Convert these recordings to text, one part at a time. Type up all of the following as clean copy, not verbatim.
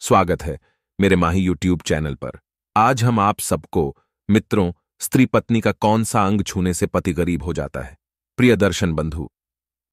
स्वागत है मेरे माही यूट्यूब चैनल पर। आज हम आप सबको मित्रों, स्त्री पत्नी का कौन सा अंग छूने से पति गरीब हो जाता है। प्रिय दर्शन बंधु,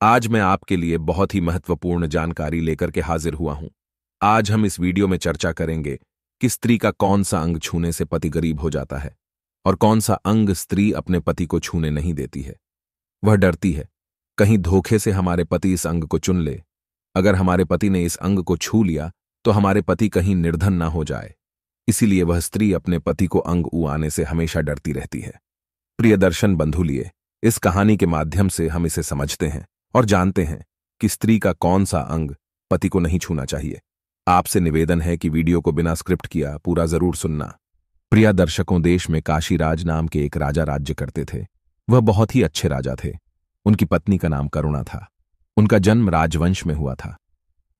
आज मैं आपके लिए बहुत ही महत्वपूर्ण जानकारी लेकर के हाजिर हुआ हूं। आज हम इस वीडियो में चर्चा करेंगे कि स्त्री का कौन सा अंग छूने से पति गरीब हो जाता है और कौन सा अंग स्त्री अपने पति को छूने नहीं देती है। वह डरती है कहीं धोखे से हमारे पति इस अंग को चुन ले। अगर हमारे पति ने इस अंग को छू लिया तो हमारे पति कहीं निर्धन ना हो जाए, इसीलिए वह स्त्री अपने पति को अंग उआने से हमेशा डरती रहती है। प्रिय दर्शन बंधु, लिए इस कहानी के माध्यम से हम इसे समझते हैं और जानते हैं कि स्त्री का कौन सा अंग पति को नहीं छूना चाहिए। आपसे निवेदन है कि वीडियो को बिना स्क्रिप्ट किया पूरा जरूर सुनना। प्रिय दर्शकों, देश में काशीराज नाम के एक राजा राज्य करते थे। वह बहुत ही अच्छे राजा थे। उनकी पत्नी का नाम करुणा था। उनका जन्म राजवंश में हुआ था।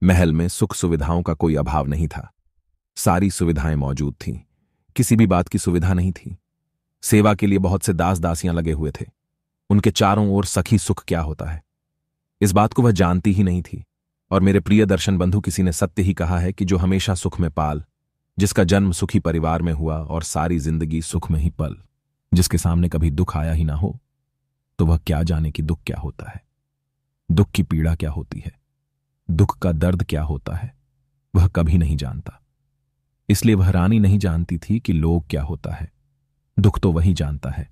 महल में सुख सुविधाओं का कोई अभाव नहीं था। सारी सुविधाएं मौजूद थीं। किसी भी बात की सुविधा नहीं थी। सेवा के लिए बहुत से दास दासियां लगे हुए थे। उनके चारों ओर सखी सुख क्या होता है, इस बात को वह जानती ही नहीं थी। और मेरे प्रिय दर्शन बंधु, किसी ने सत्य ही कहा है कि जो हमेशा सुख में पाल, जिसका जन्म सुखी परिवार में हुआ और सारी जिंदगी सुख में ही पल, जिसके सामने कभी दुख आया ही ना हो, तो वह क्या जाने कि दुख क्या होता है, दुख की पीड़ा क्या होती है, दुख का दर्द क्या होता है, वह कभी नहीं जानता। इसलिए वह रानी नहीं जानती थी कि लोग क्या होता है। दुख तो वही जानता है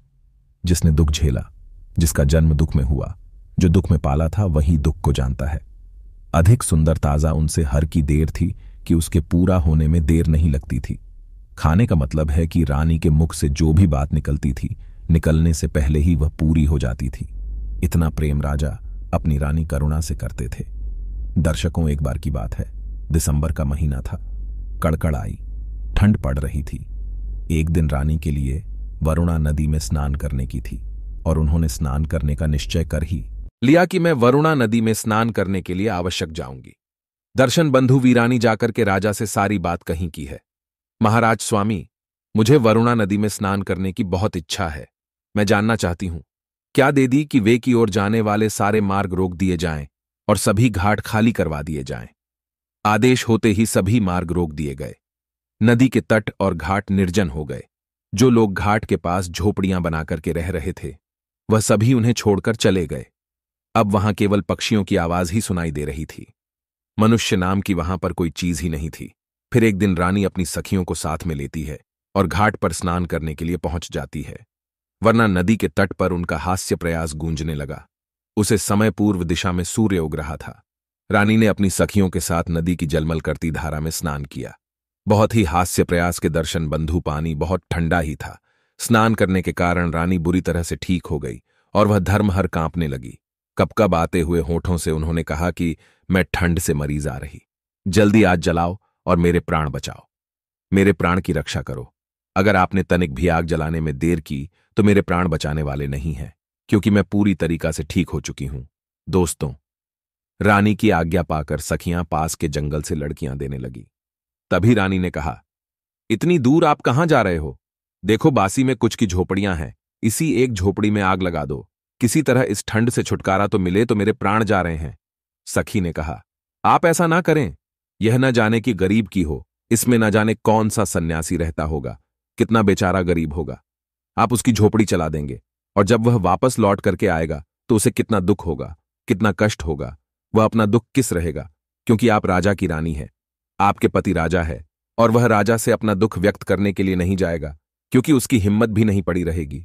जिसने दुख झेला, जिसका जन्म दुख में हुआ, जो दुख में पाला था वही दुख को जानता है। अधिक सुंदर ताजा उनसे हर की देर थी कि उसके पूरा होने में देर नहीं लगती थी। खाने का मतलब है कि रानी के मुख से जो भी बात निकलती थी, निकलने से पहले ही वह पूरी हो जाती थी। इतना प्रेम राजा अपनी रानी करुणा से करते थे। दर्शकों, एक बार की बात है, दिसंबर का महीना था। कड़कड़ आई, ठंड पड़ रही थी। एक दिन रानी के लिए वरुणा नदी में स्नान करने की थी और उन्होंने स्नान करने का निश्चय कर ही लिया कि मैं वरुणा नदी में स्नान करने के लिए आवश्यक जाऊंगी। दर्शन बंधु, वीरानी जाकर के राजा से सारी बात कहीं की है। महाराज स्वामी, मुझे वरुणा नदी में स्नान करने की बहुत इच्छा है। मैं जानना चाहती हूं, क्या दे दी कि वे की ओर जाने वाले सारे मार्ग रोक दिए जाएं और सभी घाट खाली करवा दिए जाएं। आदेश होते ही सभी मार्ग रोक दिए गए। नदी के तट और घाट निर्जन हो गए। जो लोग घाट के पास झोपड़ियां बनाकर के रह रहे थे, वह सभी उन्हें छोड़कर चले गए। अब वहां केवल पक्षियों की आवाज ही सुनाई दे रही थी। मनुष्य नाम की वहां पर कोई चीज ही नहीं थी। फिर एक दिन रानी अपनी सखियों को साथ में लेती है और घाट पर स्नान करने के लिए पहुंच जाती है। वरना नदी के तट पर उनका हास्य प्रयास गूंजने लगा। उसे समय पूर्व दिशा में सूर्य उग रहा था। रानी ने अपनी सखियों के साथ नदी की जलमल करती धारा में स्नान किया। बहुत ही हास्य प्रयास के दर्शन बंधु, पानी बहुत ठंडा ही था। स्नान करने के कारण रानी बुरी तरह से ठीक हो गई और वह धर्महर कांपने लगी। कपकप आते हुए होठों से उन्होंने कहा कि मैं ठंड से मरीज आ रही, जल्दी आग जलाओ और मेरे प्राण बचाओ, मेरे प्राण की रक्षा करो। अगर आपने तनिक भी आग जलाने में देर की तो मेरे प्राण बचाने वाले नहीं हैं, क्योंकि मैं पूरी तरीका से ठीक हो चुकी हूं। दोस्तों, रानी की आज्ञा पाकर सखियां पास के जंगल से लड़कियां देने लगी। तभी रानी ने कहा, इतनी दूर आप कहां जा रहे हो? देखो, बासी में कुछ की झोपड़ियां हैं, इसी एक झोपड़ी में आग लगा दो। किसी तरह इस ठंड से छुटकारा तो मिले, तो मेरे प्राण जा रहे हैं। सखी ने कहा, आप ऐसा ना करें। यह न जाने कि गरीब की हो, इसमें न जाने कौन सा सन्यासी रहता होगा, कितना बेचारा गरीब होगा। आप उसकी झोपड़ी चला देंगे और जब वह वापस लौट करके आएगा तो उसे कितना दुख होगा, कितना कष्ट होगा। वह अपना दुख किस रहेगा, क्योंकि आप राजा की रानी है, आपके पति राजा है, और वह राजा से अपना दुख व्यक्त करने के लिए नहीं जाएगा, क्योंकि उसकी हिम्मत भी नहीं पड़ी रहेगी।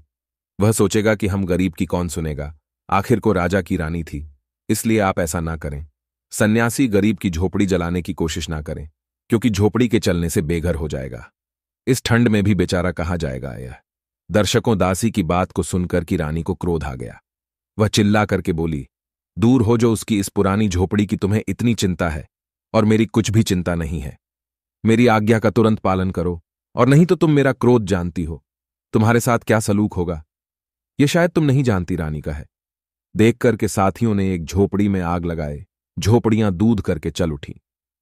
वह सोचेगा कि हम गरीब की कौन सुनेगा, आखिर को राजा की रानी थी। इसलिए आप ऐसा ना करें। सन्यासी गरीब की झोपड़ी जलाने की कोशिश ना करें, क्योंकि झोपड़ी के चलने से बेघर हो जाएगा। इस ठंड में भी बेचारा कहाँ जाएगा यह। दर्शकों, दासी की बात को सुनकर की रानी को क्रोध आ गया। वह चिल्ला करके बोली, दूर हो जो उसकी इस पुरानी झोपड़ी की तुम्हें इतनी चिंता है, और मेरी कुछ भी चिंता नहीं है। मेरी आज्ञा का तुरंत पालन करो, और नहीं तो तुम मेरा क्रोध जानती हो, तुम्हारे साथ क्या सलूक होगा, यह शायद तुम नहीं जानती। रानी का है। देख करके साथियों ने एक झोपड़ी में आग लगाए। झोपड़ियां दूध करके चल उठी।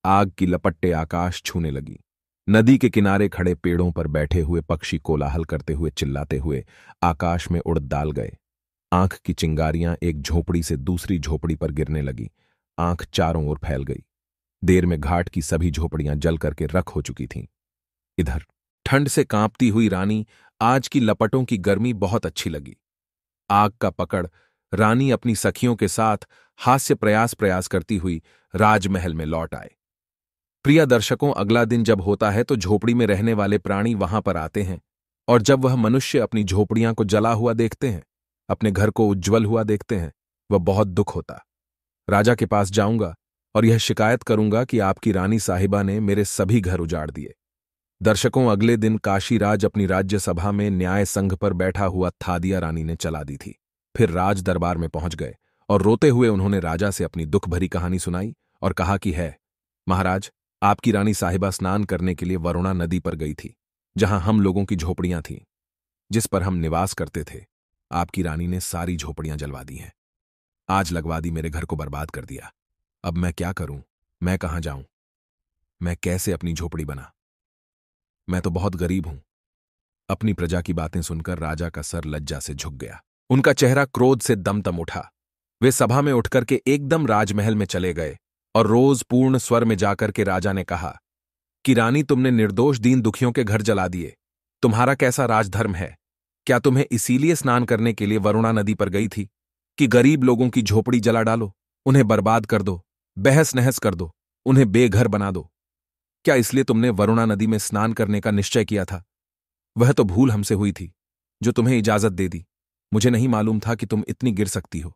आग की लपट्टे आकाश छूने लगी। नदी के किनारे खड़े पेड़ों पर बैठे हुए पक्षी कोलाहल करते हुए, चिल्लाते हुए आकाश में उड़ डाल गए। आंख की चिंगारियां एक झोपड़ी से दूसरी झोपड़ी पर गिरने लगी। आंख चारों ओर फैल गई। देर में घाट की सभी झोपड़ियां जल करके रख हो चुकी थीं। इधर ठंड से कांपती हुई रानी आज की लपटों की गर्मी बहुत अच्छी लगी। आग का पकड़ रानी अपनी सखियों के साथ हास्य प्रयास करती हुई राजमहल में लौट आए। प्रिय दर्शकों, अगला दिन जब होता है तो झोपड़ी में रहने वाले प्राणी वहां पर आते हैं, और जब वह मनुष्य अपनी झोपड़ियां को जला हुआ देखते हैं, अपने घर को उज्ज्वल हुआ देखते हैं, वह बहुत दुख होता। राजा के पास जाऊंगा और यह शिकायत करूंगा कि आपकी रानी साहिबा ने मेरे सभी घर उजाड़ दिए। दर्शकों, अगले दिन काशीराज अपनी राज्यसभा में न्याय संघ पर बैठा हुआ थादिया रानी ने चला दी थी। फिर राज दरबार में पहुंच गए और रोते हुए उन्होंने राजा से अपनी दुख भरी कहानी सुनाई और कहा कि है महाराज, आपकी रानी साहिबा स्नान करने के लिए वरुणा नदी पर गई थी, जहां हम लोगों की झोपड़ियां थीं, जिस पर हम निवास करते थे। आपकी रानी ने सारी झोपड़ियां जलवा दी हैं, आज लगवा दी, मेरे घर को बर्बाद कर दिया। अब मैं क्या करूं? मैं कहां जाऊं? मैं कैसे अपनी झोपड़ी बना? मैं तो बहुत गरीब हूं। अपनी प्रजा की बातें सुनकर राजा का सर लज्जा से झुक गया। उनका चेहरा क्रोध से दमदम उठा। वे सभा में उठकर के एकदम राजमहल में चले गए और रोज पूर्ण स्वर में जाकर के राजा ने कहा कि रानी, तुमने निर्दोष दीन दुखियों के घर जला दिए। तुम्हारा कैसा राजधर्म है? क्या तुम्हें इसीलिए स्नान करने के लिए वरुणा नदी पर गई थी कि गरीब लोगों की झोपड़ी जला डालो, उन्हें बर्बाद कर दो, बहस नहस कर दो, उन्हें बेघर बना दो? क्या इसलिए तुमने वरुणा नदी में स्नान करने का निश्चय किया था? वह तो भूल हमसे हुई थी जो तुम्हें इजाजत दे दी। मुझे नहीं मालूम था कि तुम इतनी गिर सकती हो,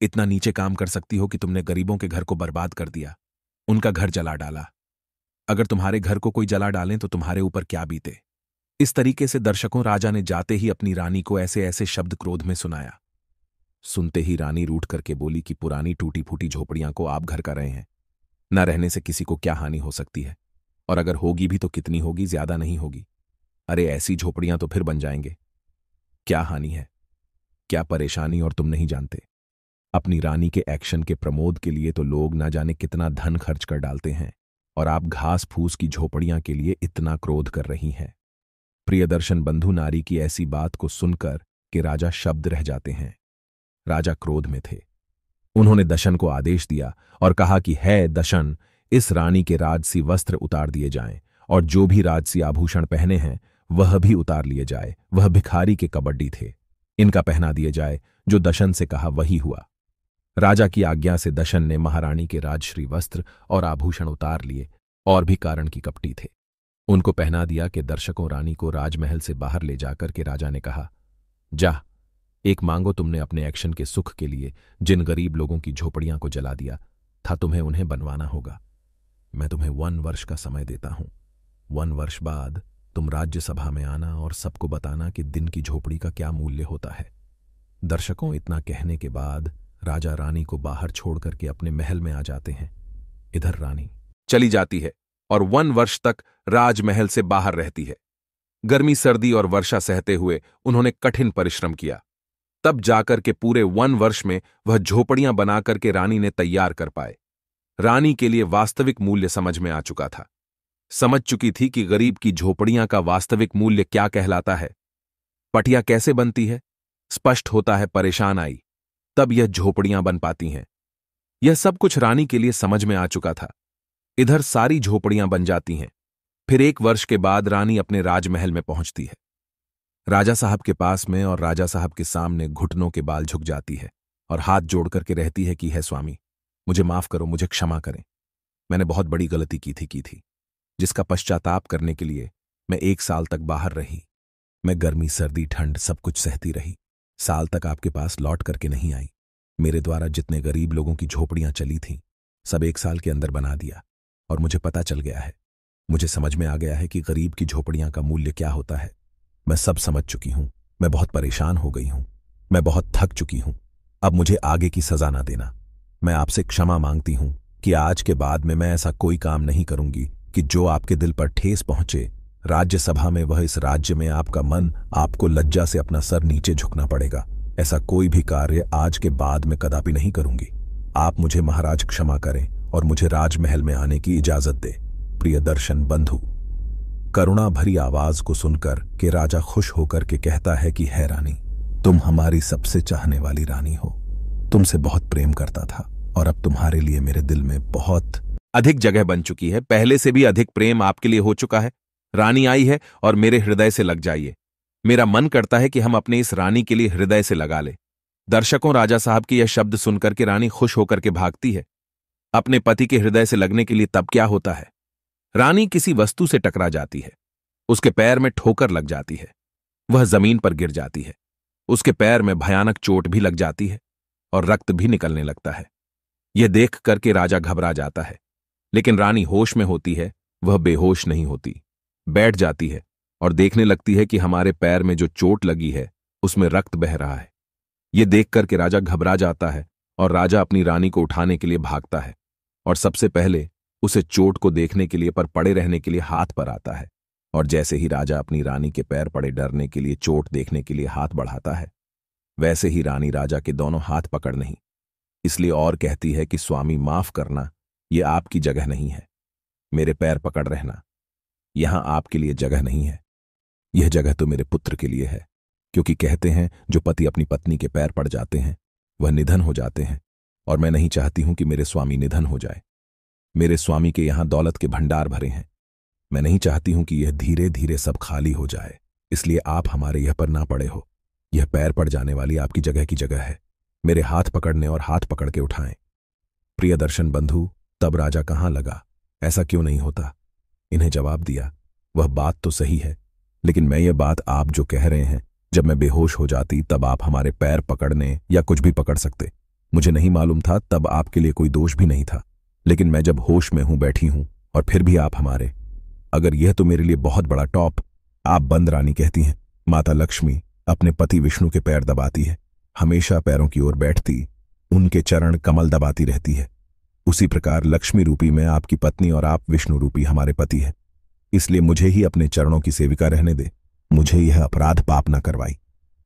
इतना नीचे काम कर सकती हो कि तुमने गरीबों के घर को बर्बाद कर दिया, उनका घर जला डाला। अगर तुम्हारे घर को कोई जला डालें तो तुम्हारे ऊपर क्या बीते। इस तरीके से दर्शकों, राजा ने जाते ही अपनी रानी को ऐसे ऐसे शब्द क्रोध में सुनाया। सुनते ही रानी रूठ करके बोली कि पुरानी टूटी फूटी झोपड़ियां को आप घर कर रहे हैं, न रहने से किसी को क्या हानि हो सकती है, और अगर होगी भी तो कितनी होगी, ज्यादा नहीं होगी। अरे ऐसी झोपड़ियां तो फिर बन जाएंगे, क्या हानि है, क्या परेशानी, और तुम नहीं जानते। अपनी रानी के एक्शन के प्रमोद के लिए तो लोग ना जाने कितना धन खर्च कर डालते हैं, और आप घास फूस की झोपड़ियां के लिए इतना क्रोध कर रही हैं। प्रियदर्शन बंधु, नारी की ऐसी बात को सुनकर कि राजा शब्द रह जाते हैं। राजा क्रोध में थे। उन्होंने दशन को आदेश दिया और कहा कि है दशन, इस रानी के राजसी वस्त्र उतार दिए जाएं, और जो भी राजसी आभूषण पहने हैं वह भी उतार लिए जाए। वह भिखारी के कबड्डी थे, इनका पहना दिए जाए। जो दशन से कहा वही हुआ। राजा की आज्ञा से दशन ने महारानी के राजश्री वस्त्र और आभूषण उतार लिए, और भी कारण की कपटी थे। उनको पहना दिया कि दर्शकों, रानी को राजमहल से बाहर ले जाकर के राजा ने कहा, जा, एक मांगो, तुमने अपने एक्शन के सुख के लिए जिन गरीब लोगों की झोपड़ियां को जला दिया था, तुम्हें उन्हें बनवाना होगा। मैं तुम्हें 1 वर्ष का समय देता हूं। 1 वर्ष बाद तुम राज्यसभा में आना और सबको बताना कि दिन की झोपड़ी का क्या मूल्य होता है। दर्शकों, इतना कहने के बाद राजा रानी को बाहर छोड़ करके अपने महल में आ जाते हैं। इधर रानी चली जाती है और 1 वर्ष तक राजमहल से बाहर रहती है। गर्मी, सर्दी और वर्षा सहते हुए उन्होंने कठिन परिश्रम किया, तब जाकर के पूरे 1 वर्ष में वह झोपड़ियां बनाकर के रानी ने तैयार कर पाए। रानी के लिए वास्तविक मूल्य समझ में आ चुका था। समझ चुकी थी कि गरीब की झोपड़ियां का वास्तविक मूल्य क्या कहलाता है। पटिया कैसे बनती है? स्पष्ट होता है परेशान आई, तब यह झोपड़ियां बन पाती हैं। यह सब कुछ रानी के लिए समझ में आ चुका था। इधर सारी झोपड़ियां बन जाती हैं। फिर 1 वर्ष के बाद रानी अपने राजमहल में पहुंचती है। राजा साहब के पास में और राजा साहब के सामने घुटनों के बाल झुक जाती है और हाथ जोड़ करके रहती है कि है स्वामी, मुझे माफ करो, मुझे क्षमा करें। मैंने बहुत बड़ी गलती की थी, जिसका पश्चाताप करने के लिए मैं 1 साल तक बाहर रही। मैं गर्मी, सर्दी, ठंड सब कुछ सहती रही। साल तक आपके पास लौट करके नहीं आई। मेरे द्वारा जितने गरीब लोगों की झोपड़ियां चली थीं, सब 1 साल के अंदर बना दिया, और मुझे पता चल गया है, मुझे समझ में आ गया है कि गरीब की झोपड़ियां का मूल्य क्या होता है। मैं सब समझ चुकी हूं। मैं बहुत परेशान हो गई हूं। मैं बहुत थक चुकी हूं। अब मुझे आगे की सजा ना देना। मैं आपसे क्षमा मांगती हूं कि आज के बाद में मैं ऐसा कोई काम नहीं करूंगी कि जो आपके दिल पर ठेस पहुंचे। राज्यसभा में वह इस राज्य में आपका मन, आपको लज्जा से अपना सर नीचे झुकना पड़ेगा। ऐसा कोई भी कार्य आज के बाद में कदापि नहीं करूंगी। आप मुझे महाराज क्षमा करें और मुझे राजमहल में आने की इजाजत दे। प्रियदर्शन बंधु। करुणा भरी आवाज को सुनकर कि राजा खुश होकर के कहता है कि है रानी, तुम हमारी सबसे चाहने वाली रानी हो। तुमसे बहुत प्रेम करता था और अब तुम्हारे लिए मेरे दिल में बहुत अधिक जगह बन चुकी है, पहले से भी अधिक प्रेम आपके लिए हो चुका है। रानी आई है और मेरे हृदय से लग जाइए। मेरा मन करता है कि हम अपने इस रानी के लिए हृदय से लगा ले। दर्शकों, राजा साहब के यह शब्द सुनकर के रानी खुश होकर के भागती है। अपने पति के हृदय से लगने के लिए तब क्या होता है? रानी किसी वस्तु से टकरा जाती है, उसके पैर में ठोकर लग जाती है, वह जमीन पर गिर जाती है, उसके पैर में भयानक चोट भी लग जाती है और रक्त भी निकलने लगता है। यह देख करके राजा घबरा जाता है, लेकिन रानी होश में होती है, वह बेहोश नहीं होती। बैठ जाती है और देखने लगती है कि हमारे पैर में जो चोट लगी है उसमें रक्त बह रहा है। यह देख करके राजा घबरा जाता है और राजा अपनी रानी को उठाने के लिए भागता है और सबसे पहले उसे चोट को देखने के लिए पर पड़े रहने के लिए हाथ पर आता है। और जैसे ही राजा अपनी रानी के पैर पड़े डरने के लिए चोट देखने के लिए हाथ बढ़ाता है, वैसे ही रानी राजा के दोनों हाथ पकड़ नहीं, इसलिए और कहती है कि स्वामी माफ करना, यह आपकी जगह नहीं है। मेरे पैर पकड़ रहना, यहां आपके लिए जगह नहीं है, यह जगह तो मेरे पुत्र के लिए है। क्योंकि कहते हैं जो पति अपनी पत्नी के पैर पड़ जाते हैं वह निधन हो जाते हैं, और मैं नहीं चाहती हूं कि मेरे स्वामी निधन हो जाए। मेरे स्वामी के यहां दौलत के भंडार भरे हैं, मैं नहीं चाहती हूं कि यह धीरे धीरे सब खाली हो जाए, इसलिए आप हमारे यह पर ना पड़े हो। यह पैर पड़ जाने वाली आपकी जगह की जगह है। मेरे हाथ पकड़ने और हाथ पकड़ के उठाएं। प्रिय दर्शन बंधु, तब राजा कहां लगा, ऐसा क्यों नहीं होता? इन्हें जवाब दिया, वह बात तो सही है, लेकिन मैं ये बात आप जो कह रहे हैं, जब मैं बेहोश हो जाती तब आप हमारे पैर पकड़ने या कुछ भी पकड़ सकते। मुझे नहीं मालूम था, तब आपके लिए कोई दोष भी नहीं था, लेकिन मैं जब होश में हूं, बैठी हूं, और फिर भी आप हमारे, अगर यह तो मेरे लिए बहुत बड़ा टॉप। आप बंद रानी कहती हैं, माता लक्ष्मी अपने पति विष्णु के पैर दबाती है, हमेशा पैरों की ओर बैठती, उनके चरण कमल दबाती रहती है। उसी प्रकार लक्ष्मी रूपी मैं आपकी पत्नी और आप विष्णु रूपी हमारे पति है, इसलिए मुझे ही अपने चरणों की सेविका रहने दे, मुझे यह अपराध पाप न करवाई।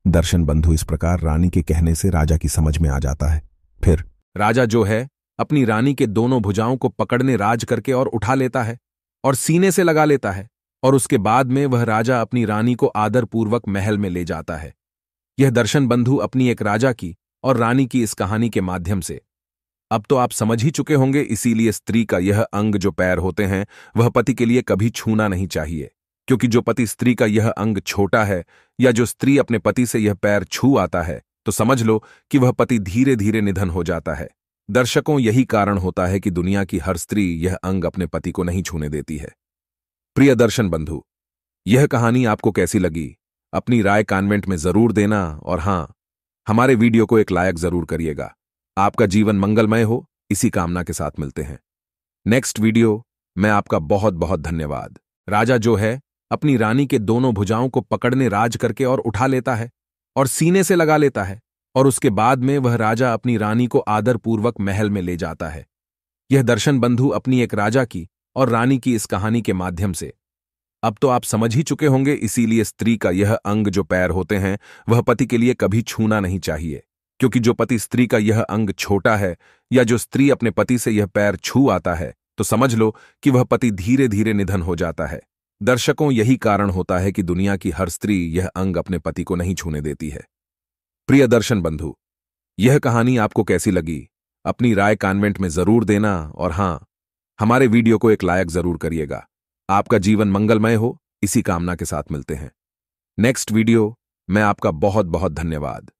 दर्शन बंधु, इस प्रकार रानी के कहने से राजा की समझ में आ जाता है। फिर राजा जो है अपनी रानी के दोनों भुजाओं को पकड़ने राज करके और उठा लेता है और सीने से लगा लेता है, और उसके बाद में वह राजा अपनी रानी को आदरपूर्वक महल में ले जाता है। यह दर्शन बंधु अपनी एक राजा की और रानी की इस कहानी के माध्यम से अब तो आप समझ ही चुके होंगे, इसीलिए स्त्री का यह अंग जो पैर होते हैं वह पति के लिए कभी छूना नहीं चाहिए, क्योंकि जो पति स्त्री का यह अंग छोटा है या जो स्त्री अपने पति से यह पैर छू आता है तो समझ लो कि वह पति धीरे धीरे निधन हो जाता है। दर्शकों, यही कारण होता है कि दुनिया की हर स्त्री यह अंग अपने पति को नहीं छूने देती है। प्रिय दर्शन बंधु, यह कहानी आपको कैसी लगी? अपनी राय कमेंट में जरूर देना, और हां, हमारे वीडियो को एक लाइक जरूर करिएगा। आपका जीवन मंगलमय हो, इसी कामना के साथ मिलते हैं नेक्स्ट वीडियो में। आपका बहुत बहुत धन्यवाद। राजा जो है अपनी रानी के दोनों भुजाओं को पकड़ने राज करके और उठा लेता है और सीने से लगा लेता है, और उसके बाद में वह राजा अपनी रानी को आदरपूर्वक महल में ले जाता है। यह दर्शन बंधु अपनी एक राजा की और रानी की इस कहानी के माध्यम से अब तो आप समझ ही चुके होंगे, इसीलिए स्त्री का यह अंग जो पैर होते हैं वह पति के लिए कभी छूना नहीं चाहिए, क्योंकि जो पति स्त्री का यह अंग छोटा है या जो स्त्री अपने पति से यह पैर छू आता है तो समझ लो कि वह पति धीरे धीरे निधन हो जाता है। दर्शकों, यही कारण होता है कि दुनिया की हर स्त्री यह अंग अपने पति को नहीं छूने देती है। प्रिय दर्शन बंधु, यह कहानी आपको कैसी लगी? अपनी राय कमेंट में जरूर देना, और हां, हमारे वीडियो को एक लाइक जरूर करिएगा। आपका जीवन मंगलमय हो, इसी कामना के साथ मिलते हैं नेक्स्ट वीडियो में। आपका बहुत बहुत धन्यवाद।